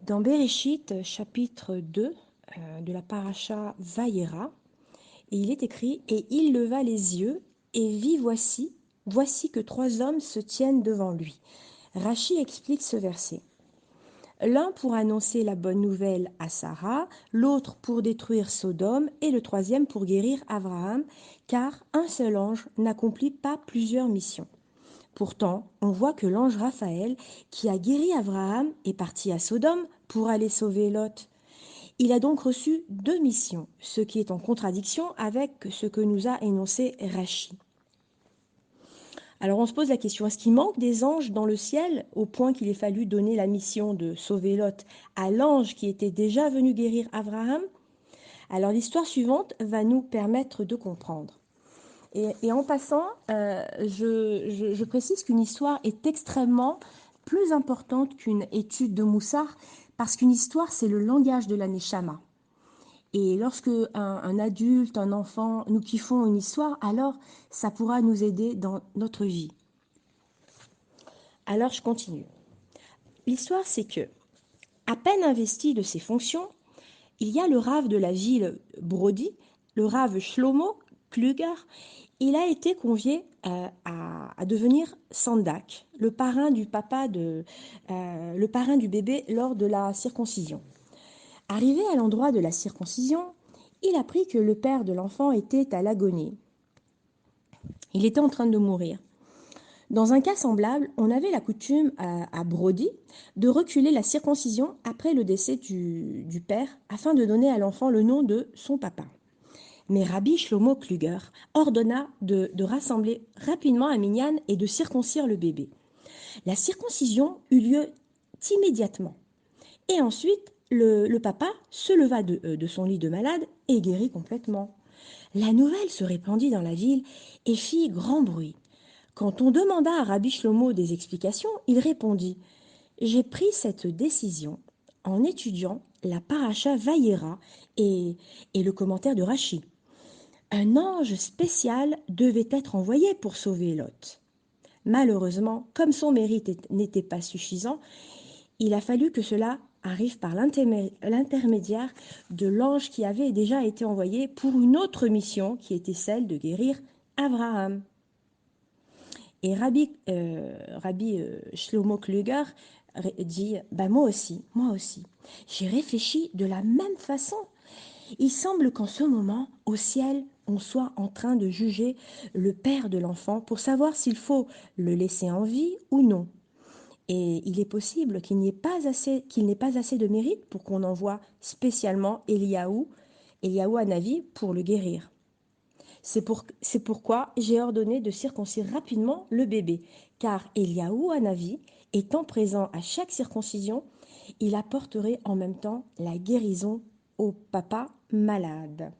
Dans Bereshit, chapitre 2 de la paracha Vayera, et il est écrit: « Et il leva les yeux et vit voici que 3 hommes se tiennent devant lui. » Rachi explique ce verset. L'un pour annoncer la bonne nouvelle à Sarah, l'autre pour détruire Sodome et le troisième pour guérir Abraham, car un seul ange n'accomplit pas plusieurs missions. Pourtant, on voit que l'ange Raphaël, qui a guéri Abraham, est parti à Sodome pour aller sauver Lot. Il a donc reçu 2 missions, ce qui est en contradiction avec ce que nous a énoncé Rachi. Alors on se pose la question, est-ce qu'il manque des anges dans le ciel au point qu'il ait fallu donner la mission de sauver Lot à l'ange qui était déjà venu guérir Abraham? Alors l'histoire suivante va nous permettre de comprendre. Et en passant, je précise qu'une histoire est extrêmement plus importante qu'une étude de Moussard, parce qu'une histoire, c'est le langage de la Neshama. Et lorsque un adulte, un enfant, nous kiffons une histoire, alors ça pourra nous aider dans notre vie. Alors je continue. L'histoire, c'est que, à peine investi de ses fonctions, il y a le rave de la ville Brody, le rave Shlomo Kluger. Il a été convié à devenir Sandak, le parrain du bébé lors de la circoncision. Arrivé à l'endroit de la circoncision, il apprit que le père de l'enfant était à l'agonie. Il était en train de mourir. Dans un cas semblable, on avait la coutume à Brody de reculer la circoncision après le décès du père afin de donner à l'enfant le nom de son papa. Mais Rabbi Shlomo Kluger ordonna de rassembler rapidement un minyan et de circoncire le bébé. La circoncision eut lieu immédiatement. Et ensuite, le papa se leva de son lit de malade et guérit complètement. La nouvelle se répandit dans la ville et fit grand bruit. Quand on demanda à Rabbi Shlomo des explications, il répondit: « J'ai pris cette décision en étudiant la paracha Vayera et le commentaire de Rachi. Un ange spécial devait être envoyé pour sauver Lot. Malheureusement, comme son mérite n'était pas suffisant, il a fallu que cela arrive par l'intermédiaire de l'ange qui avait déjà été envoyé pour une autre mission qui était celle de guérir Abraham. » Et Rabbi Shlomo Kluger dit: « Moi aussi, j'ai réfléchi de la même façon. Il semble qu'en ce moment, au ciel, on soit en train de juger le père de l'enfant pour savoir s'il faut le laisser en vie ou non. Et il est possible qu'il n'ait pas assez de mérite pour qu'on envoie spécialement Eliaou Hanavi pour le guérir. C'est pourquoi j'ai ordonné de circoncire rapidement le bébé, car Eliaou Hanavi, étant présent à chaque circoncision, il apporterait en même temps la guérison au papa malade. »